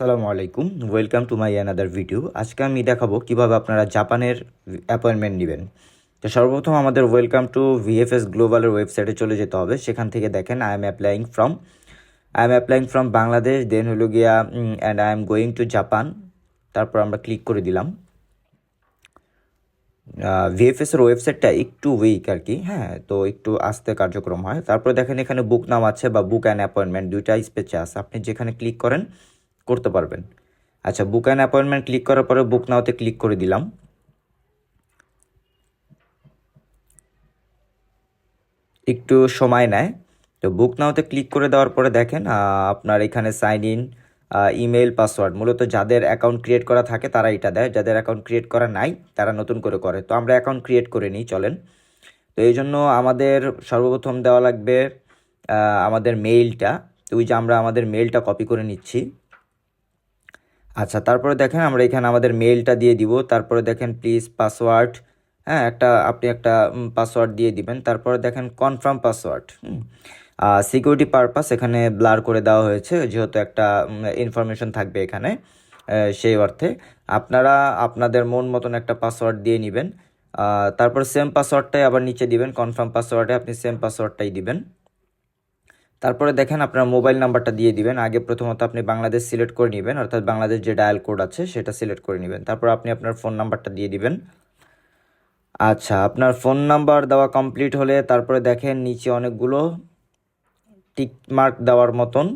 আসসালামু আলাইকুম, welcome to my another video. আজকে আমি দেখাবো কিভাবে আপনারা জাপানের অ্যাপয়েন্টমেন্ট নেবেন। তো সর্বপ্রথম আমাদের ওয়েলকাম টু ভিএফএস গ্লোবালের ওয়েবসাইটে চলে যেতে হবে। সেখান থেকে দেখেন I am applying from Bangladesh, then হলো গিয়া and I am going to Japan. তারপর আমরা ক্লিক করে দিলাম। ভিএফএসের ওয়েবসাইটটা একটু উইক আর কি, হ্যাঁ, তো একটু আস্তে কার্যক্রম হয়। তারপর দেখেন এখানে বুক নাম আছে বা বুক অ্যান অ্যাপয়েন্টমেন্ট, দুইটা স্পেসে আছে, আপনি যেখানে ক্লিক করেন করতে পারবেন। আচ্ছা, বুক অ্যান অ্যাপয়েন্টমেন্ট ক্লিক করার পরে বুক নাওতে ক্লিক করে দিলাম। একটু সময় নেয়। তো বুক নাওতে ক্লিক করে দেওয়ার পরে দেখেন আপনার এখানে সাইন ইন, ইমেল, পাসওয়ার্ড, মূলত যাদের অ্যাকাউন্ট ক্রিয়েট করা থাকে তারা এটা দেয়, যাদের অ্যাকাউন্ট ক্রিয়েট করা নাই তারা নতুন করে। তো আমরা অ্যাকাউন্ট ক্রিয়েট করে নিই, চলেন। তো এই জন্য আমাদের সর্বপ্রথম দেওয়া লাগবে আমাদের মেইলটা। তো ওই যে আমরা আমাদের মেইলটা কপি করে নিচ্ছি। আচ্ছা, তারপরে দেখেন আমরা এখানে আমাদের মেইলটা দিয়ে দিব। তারপরে দেখেন প্লিজ পাসওয়ার্ড, হ্যাঁ, আপনি একটা পাসওয়ার্ড দিয়ে দিবেন। তারপরে দেখেন কনফার্ম পাসওয়ার্ড। সিকিউরিটি পারপাস এখানে ব্লার করে দেওয়া হয়েছে, যেহেতু একটা ইনফরমেশন থাকবে এখানে, সেই অর্থে আপনারা আপনাদের মন মতন একটা পাসওয়ার্ড দিয়ে নেবেন। তারপর সেম পাসওয়ার্ডটাই আবার নিচে দিবেন, কনফার্ম পাসওয়ার্ডে আপনি সেম পাসওয়ার্ডটাই দিবেন। তারপরে দেখেন আপনার মোবাইল নাম্বারটা দিয়ে দিবেন। আগে প্রথমত আপনি বাংলাদেশ সিলেক্ট করে নেবেন, অর্থাৎ বাংলাদেশ যে ডায়াল কোড আছে সেটা সিলেক্ট করে নেবেন। তারপর আপনি আপনার ফোন নাম্বারটা দিয়ে দিবেন। আচ্ছা, আপনার ফোন নাম্বার দেওয়া কমপ্লিট হলে তারপরে দেখেন নিচে অনেকগুলো টিক মার্ক দেওয়ার মতন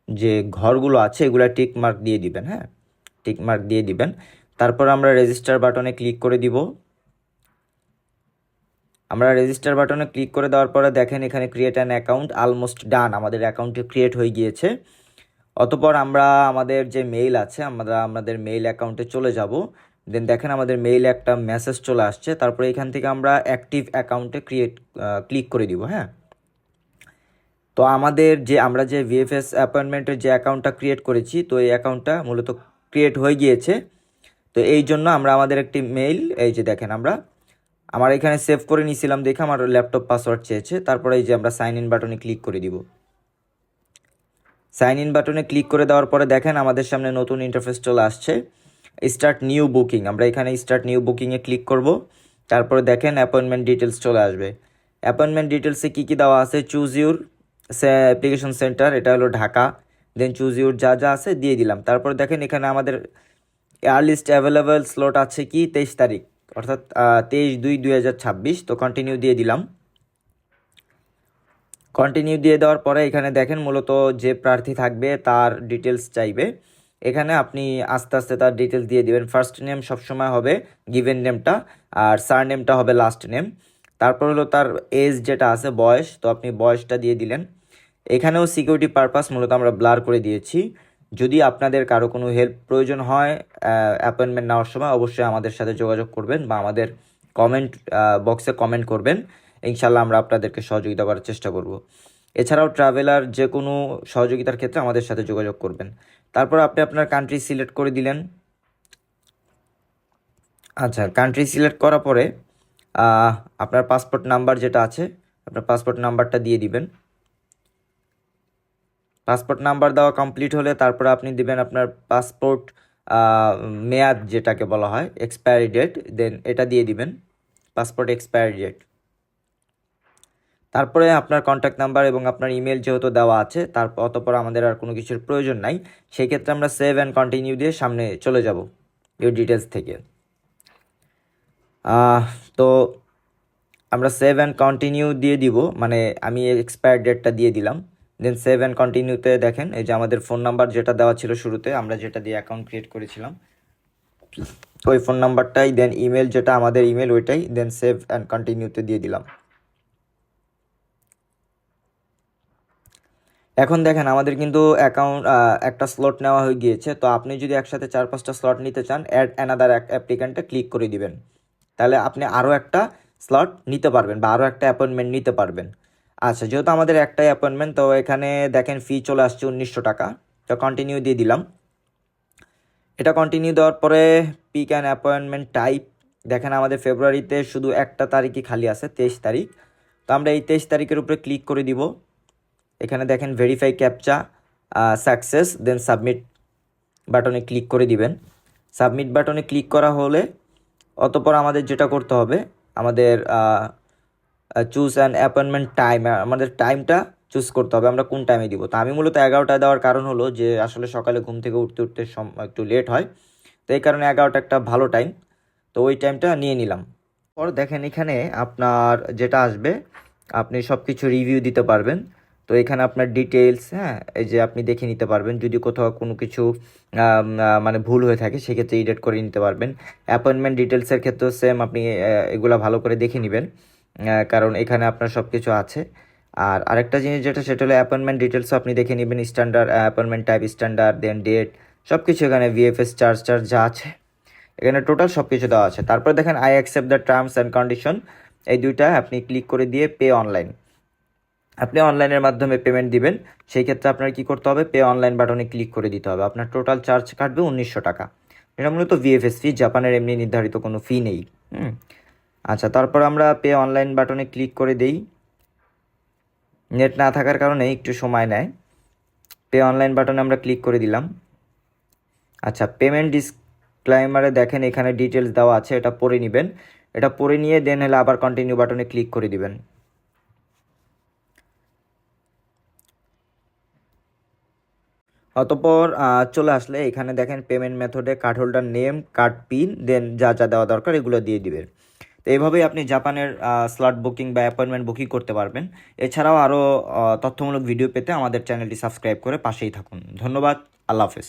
যে ঘরগুলো আছে এগুলো টিক মার্ক দিয়ে দিবেন, হ্যাঁ, টিক মার্ক দিয়ে দিবেন। তারপর আমরা রেজিস্টার বাটনে ক্লিক করে দিব। আমরা রেজিস্টার বাটনে ক্লিক করে দেওয়ার পরে দেখেন এখানে create an account almost done, আমাদের অ্যাকাউন্টটি ক্রিয়েট হয়ে গিয়েছে। অতপর আমরা আমাদের যে মেইল আছে আমরা আমাদের মেইল অ্যাকাউন্টে চলে যাব। দেন দেখেন আমাদের মেইলে একটা মেসেজ চলে আসছে। তারপরে এখান থেকে আমরা অ্যাক্টিভ অ্যাকাউন্টে ক্লিক করে দিব, হ্যাঁ। তো আমরা যে ভিএফএস অ্যাপয়েন্টমেন্টের যে অ্যাকাউন্টটা ক্রিয়েট করেছি, তো এই অ্যাকাউন্টটা মূলত ক্রিয়েট হয়ে গিয়েছে। তো এই জন্য আমরা আমাদের একটি মেইল, এই যে দেখেন আমার এখানে সেভ করে নিয়েছিলাম দেখে আমার ল্যাপটপ পাসওয়ার্ড চেয়েছে। তারপরে এই যে আমরা সাইন ইন বাটনে ক্লিক করে দিব। সাইন ইন বাটনে ক্লিক করে দেওয়ার পরে দেখেন আমাদের সামনে নতুন ইন্টারফেস চলে আসছে, স্টার্ট নিউ বুকিং। আমরা এখানে স্টার্ট নিউ বুকিংয়ে ক্লিক করব। তারপরে দেখেন অ্যাপয়েন্টমেন্ট ডিটেলস চলে আসবে। অ্যাপয়েন্টমেন্ট ডিটেলসে কী কী দেওয়া আছে, চুজ ইউর অ্যাপ্লিকেশন সেন্টার, এটা হলো ঢাকা। দেন চুজ ইউর যা যা আছে দিয়ে দিলাম। তারপরে দেখেন এখানে আমাদের আর্লিস্ট অ্যাভেলেবেল স্লট আছে কি 23 তারিখ, অর্থাৎ 23/2/2026। তো কন্টিনিউ দিয়ে দিলাম। কন্টিনিউ দিয়ে দেওয়ার পরে এখানে দেখেন মূলত যে প্রার্থী থাকবে তার ডিটেলস চাইবে। এখানে আপনি আস্তে আস্তে তার ডিটেলস দিয়ে দিবেন। ফার্স্ট নেম সবসময় হবে গিভেন নেমটা, আর সার নেমটা হবে লাস্ট নেম। তারপর হলো তার এজ যেটা আছে, বয়স, তো আপনি বয়সটা দিয়ে দিলেন। এখানেও সিকিউরিটি পারপাস মূলত আমরা ব্লার করে দিয়েছি। যদি আপনাদের কারো কোনো হেল্প প্রয়োজন হয় অ্যাপয়েন্টমেন্ট নেওয়ার সময়, অবশ্যই আমাদের সাথে যোগাযোগ করবেন বা আমাদের কমেন্ট বক্সে কমেন্ট করবেন। ইনশাল্লাহ আমরা আপনাদেরকে সহযোগিতা করার চেষ্টা করব। এছাড়াও ট্রাভেলার যে কোনো সহযোগিতার ক্ষেত্রে আমাদের সাথে যোগাযোগ করবেন। তারপর আপনি আপনার কান্ট্রি সিলেক্ট করে দিলেন। আচ্ছা, কান্ট্রি সিলেক্ট করার পরে আপনার পাসপোর্ট নাম্বার যেটা আছে, আপনার পাসপোর্ট নাম্বারটা দিয়ে দিবেন। পাসপোর্ট নাম্বার দেওয়া কমপ্লিট হলে তারপরে আপনি দিবেন আপনার পাসপোর্ট মেয়াদ, যেটাকে বলা হয় এক্সপায়ারি ডেট, দেন এটা দিয়ে দিবেন, পাসপোর্ট এক্সপায়ারি ডেট। তারপরে আপনার কন্ট্যাক্ট নাম্বার এবং আপনার ইমেল যেহেতু দেওয়া আছে, অতপর আমাদের আর কোনো কিছুর প্রয়োজন নাই। সেই ক্ষেত্রে আমরা সেভ অ্যান্ড কন্টিনিউ দিয়ে সামনে চলে যাব ইউর ডিটেলস থেকে। তো আমরা সেভ অ্যান্ড কন্টিনিউ দিয়ে দিব, মানে আমি এক্সপায়ার ডেটটা দিয়ে দিলাম। দেন সেভ অ্যান্ড কন্টিনিউতে দেখেন এই যে আমাদের ফোন নাম্বার যেটা দেওয়া ছিল শুরুতে, আমরা যেটা দিয়ে অ্যাকাউন্ট ক্রিয়েট করেছিলাম ওই ফোন নাম্বারটাই, দেন ইমেল যেটা আমাদের ইমেল ওইটাই, দেন সেভ অ্যান্ড কন্টিনিউতে দিয়ে দিলাম। এখন দেখেন আমাদের কিন্তু একটা স্লট নেওয়া হয়ে গিয়েছে। তো আপনি যদি একসাথে 4-5টা স্লট নিতে চান, অ্যাড অ্যানাদার অ্যাপ্লিক্যান্টে ক্লিক করে দিবেন। তাহলে আপনি আরও একটা স্লট নিতে পারবেন বা আরও একটা অ্যাপয়েন্টমেন্ট নিতে পারবেন। আচ্ছা, যেহেতু আমাদের একটাই অ্যাপয়েন্টমেন্ট, তো এখানে দেখেন ফি চলে আসছে 1900 টাকা। তো কন্টিনিউ দিয়ে দিলাম। এটা কন্টিনিউ দেওয়ার পরে পিক অ্যান অ্যাপয়েন্টমেন্ট টাইপ, দেখেন আমাদের ফেব্রুয়ারিতে শুধু একটা তারিখই খালি আছে, 23 তারিখ। তো আমরা এই 23 তারিখের উপরে ক্লিক করে দিব। এখানে দেখেন ভেরিফাই ক্যাপচা সাকসেস, দেন সাবমিট। বাটনে ক্লিক করে দিবেন। সাবমিট বাটনে ক্লিক করা হলে অতঃপর আমাদের যেটা করতে হবে, আমাদের চুজ অ্যান অ্যাপয়েন্টমেন্ট টাইম, আমাদের টাইমটা চুজ করতে হবে আমরা কোন টাইমে দিব। তো আমি মূলত 11টায় দেওয়ার কারণ হলো যে আসলে সকালে ঘুম থেকে উঠতে উঠতে একটু লেট হয়, তো এই কারণে 11টা একটা ভালো টাইম, তো ওই টাইমটা নিয়ে নিলাম। পর দেখেন এখানে আপনার যেটা আসবে, আপনি সব কিছু রিভিউ দিতে পারবেন। তো এখানে আপনার ডিটেলস, হ্যাঁ, এই যে আপনি দেখে নিতে পারবেন যদি কোথাও কোনো কিছু মানে ভুল হয়ে থাকে সেক্ষেত্রে এডিট করে নিতে পারবেন। অ্যাপয়েন্টমেন্ট ডিটেলসের ক্ষেত্রেও সেম, আপনি এগুলা ভালো করে দেখে নেবেন, কারণ এখানে আপনার সব কিছু আছে। আর আরেকটা জিনিস যেটা, সেটা হলো অ্যাপয়েন্টমেন্ট ডিটেলসও আপনি দেখে নেবেন, স্ট্যান্ডার্ড অ্যাপয়েন্টমেন্ট টাইপ, স্ট্যান্ডার্ড, দেন ডেট, সব কিছু এখানে ভিএফএস চার্জ যা আছে এখানে টোটাল সব কিছু দেওয়া আছে। তারপর দেখেন I accept the terms and condition, এই দুইটা আপনি ক্লিক করে দিয়ে পে অনলাইন, আপনি অনলাইনের মাধ্যমে পেমেন্ট দিবেন। সেই ক্ষেত্রে আপনার কি করতে হবে, পে অনলাইন বাটনে ক্লিক করে দিতে হবে। আপনার টোটাল চার্জ কাটবে 1900 টাকা, এটা মূলত ভিএফএস ফি, জাপানের এমনি নির্ধারিত কোনো ফি নেই। আচ্ছা, তারপর আমরা পে অনলাইন বাটনে ক্লিক করে দেই। নেট না থাকার কারণে একটু সময় নেয়। পে অনলাইন বাটনে আমরা ক্লিক করে দিলাম। আচ্ছা, পেমেন্ট ডিসক্লাইমারে দেখেন এখানে ডিটেলস দেওয়া আছে, এটা পড়ে নেবেন। এটা পড়ে নিয়ে দেন হলে আবার কন্টিনিউ বাটনে ক্লিক করে দিবেন। অতঃপর চলে আসলে এখানে দেখেন পেমেন্ট মেথডে card holder name, card pin, then যা যা দেওয়া দরকার এগুলো দিয়ে দিবেন। তো এইভাবেই আপনি জাপানের স্লট বুকিং বা অ্যাপয়েন্টমেন্ট বুকিং করতে পারবেন। এছাড়াও আরও তথ্যমূলক ভিডিও পেতে আমাদের চ্যানেলটি সাবস্ক্রাইব করে পাশেই থাকুন। ধন্যবাদ, আল্লাহ হাফেজ।